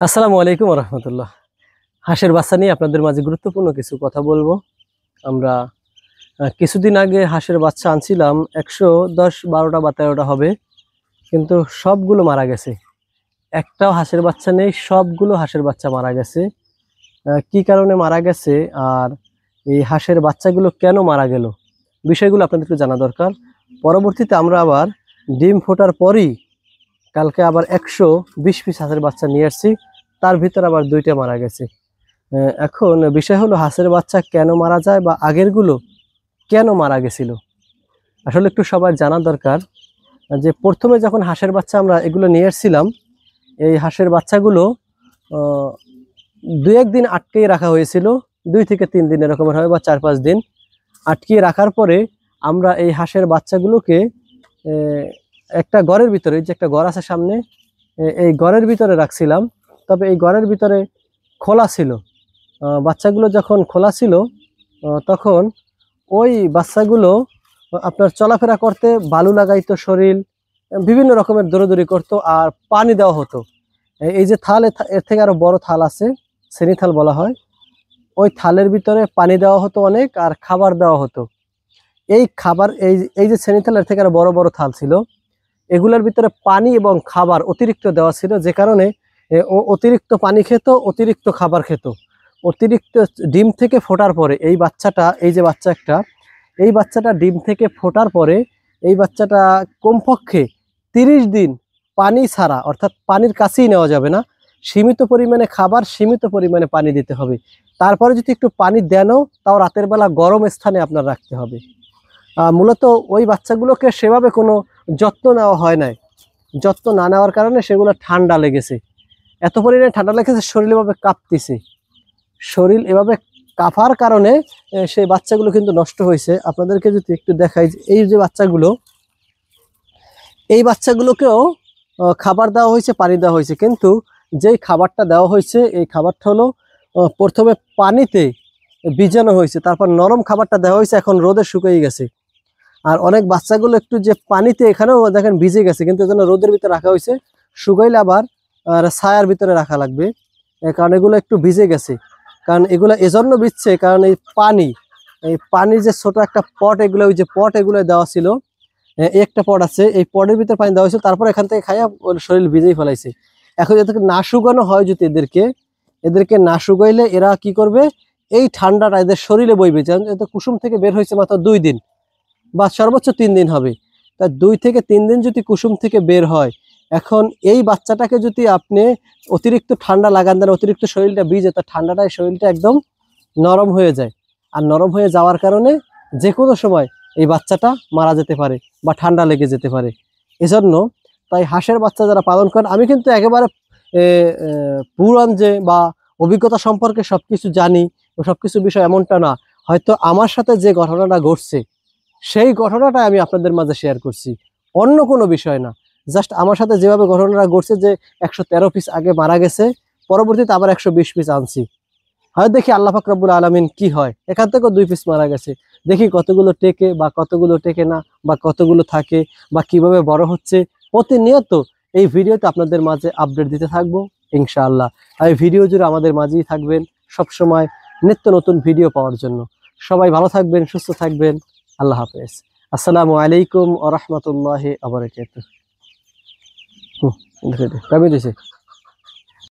আসসালামু আলাইকুম রহমতুল্লাহ। হাঁসের বাচ্চা নিয়ে আপনাদের মাঝে গুরুত্বপূর্ণ কিছু কথা বলবো। আমরা কিছুদিন আগে হাঁসের বাচ্চা আনছিলাম, 110-12টা বা 13টা হবে, কিন্তু সবগুলো মারা গেছে। একটাও হাঁসের বাচ্চা নেই, সবগুলো হাঁসের বাচ্চা মারা গেছে। কি কারণে মারা গেছে আর এই হাঁসের বাচ্চাগুলো কেন মারা গেল, বিষয়গুলো আপনাদেরকে জানা দরকার। পরবর্তীতে আমরা আবার ডিম ফোটার পরই কালকে আবার 120 পিস হাঁসের বাচ্চা নিয়ে আসছি, তার ভিতর আবার 2টা মারা গেছে। এখন বিষয় হলো হাঁসের বাচ্চা কেন মারা যায় বা আগেরগুলো কেন মারা গেছিল, আসলে একটু সবার জানা দরকার। যে প্রথমে যখন হাঁসের বাচ্চা আমরা এগুলো নিয়ে এসেছিলাম, এই হাঁসের বাচ্চাগুলো 2-1 দিন আটকেই রাখা হয়েছিল, 2 থেকে 3 দিন এরকমের হয় বা 4-5 দিন আটকিয়ে রাখার পরে আমরা এই হাঁসের বাচ্চাগুলোকে একটা ঘরের ভিতরে, যে একটা ঘর আছে সামনে, এই ঘরের ভিতরে রাখছিলাম। তবে এই ঘরের ভিতরে খোলা ছিল, বাচ্চাগুলো যখন খোলা ছিল তখন ওই বাচ্চাগুলো আপনার চলাফেরা করতে ভালো লাগাইতো, শরীর বিভিন্ন রকমের দৌড়াদৌড়ি করতো আর পানি দেওয়া হতো। এই যে থাল, এর থেকে আরো বড় থাল আছে, শ্রেণী থাল বলা হয়, ওই থালের ভিতরে পানি দেওয়া হতো অনেক, আর খাবার দেওয়া হতো। এই খাবার, এই যে শ্রেণী থাল, এর থেকে আরো বড় বড় থাল ছিল, এগুলোর ভিতরে পানি এবং খাবার অতিরিক্ত দেওয়া ছিল, যে কারণে ও অতিরিক্ত পানি খেত, অতিরিক্ত খাবার খেত। অতিরিক্ত ডিম থেকে ফোটার পরে এই বাচ্চাটা, এই যে বাচ্চা একটা, এই বাচ্চাটা ডিম থেকে ফোটার পরে এই বাচ্চাটা কমপক্ষে 30 দিন পানি ছাড়া, অর্থাৎ পানির কাছেই নেওয়া যাবে না, সীমিত পরিমাণে খাবার, সীমিত পরিমাণে পানি দিতে হবে। তারপরে যদি একটু পানি দেনও, তাও রাতের বেলা গরম স্থানে আপনার রাখতে হবে। মূলত ওই বাচ্চাগুলোকে সেভাবে কোনো যত্ন নেওয়া হয় নাই। যত্ন না নেওয়ার কারণে সেগুলো ঠান্ডা লেগেছে, এত পরিমাণে ঠান্ডা লেগেছে, শরীর এভাবে কাঁপতেছে। শরীর এভাবে কাঁপার কারণে সেই বাচ্চাগুলো কিন্তু নষ্ট হয়েছে। আপনাদেরকে যদি একটু দেখাই, এই যে বাচ্চাগুলো, এই বাচ্চাগুলোকেও খাবার দেওয়া হয়েছে, পানি দেওয়া হয়েছে, কিন্তু যেই খাবারটা দেওয়া হয়েছে এই খাবারটা হলো প্রথমে পানিতে ভিজানো হয়েছে, তারপর নরম খাবারটা দেওয়া হয়েছে, এখন রোদে শুকিয়ে গেছে। আর অনেক বাচ্চাগুলো একটু যে পানিতে, এখানেও দেখেন ভিজে গেছে, কিন্তু এজন্য রোদের ভিতরে রাখা হয়েছে, শুকাইলে আবার ছায়ার ভিতরে রাখা লাগবে, কারণ এগুলো একটু ভিজে গেছে। কারণ এগুলো এজন্য ভিজছে, কারণ এই পানির যে ছোট একটা পট, এগুলো ওই যে পট এগুলো দেওয়া ছিল, একটা পট আছে, এই পটের ভিতরে পানি দেওয়া হয়েছে, তারপর এখান থেকে খাইয়া ওর শরীর ভিজেই ফেলাইছে। এখন এদেরকে না শুকানো হয়, যদি এদেরকে না শুকাইলে এরা কি করবে, এই ঠান্ডাটা এদের শরীরে বইবে। যেমন এদের কুসুম থেকে বের হয়েছে মাত্র 2 দিন বা সর্বোচ্চ 3 দিন হবে, তা 2 থেকে 3 দিন যদি কুসুম থেকে বের হয়, এখন এই বাচ্চাটাকে যদি আপনি অতিরিক্ত ঠান্ডা লাগান দেন, অতিরিক্ত শরীরটা ভিজে, তার ঠান্ডাটায় শরীরটা একদম নরম হয়ে যায়। আর নরম হয়ে যাওয়ার কারণে যে কোনো সময় এই বাচ্চাটা মারা যেতে পারে বা ঠান্ডা লেগে যেতে পারে। এজন্য তাই হাঁসের বাচ্চা যারা পালন করেন, আমি কিন্তু একেবারে পুরান যে বা অভিজ্ঞতা সম্পর্কে সবকিছু জানি ও সবকিছু বিষয় এমনটা না। হয়তো আমার সাথে যে ঘটনাটা ঘটছে, সেই ঘটনাটা আমি আপনাদের মাঝে শেয়ার করছি, অন্য কোনো বিষয় না। জাস্ট আমার সাথে যেভাবে ঘটনাটা ঘটছে, যে 113 পিস আগে মারা গেছে, পরবর্তীতে আবার 120 পিস আনছি, হয় দেখি আল্লাহ পাক রব্বুল আলামিন কি হয়। এখান থেকেও 2 পিস মারা গেছে, দেখি কতগুলো টেকে বা কতগুলো টেকে না, বা কতগুলো থাকে বা কিভাবে বড় হচ্ছে। প্রতিনিয়ত এই ভিডিওতে আপনাদের মাঝে আপডেট দিতে থাকবো ইনশাআল্লাহ। আর এই ভিডিও জুড়ে আমাদের মাঝেই থাকবেন সবসময় নিত্য নতুন ভিডিও পাওয়ার জন্য। সবাই ভালো থাকবেন, সুস্থ থাকবেন। আল্লাহ হাফেজ। আসসালামু আলাইকুম ওয়া রাহমাতুল্লাহি ওয়া বারাকাতুহু। কবে দিছে?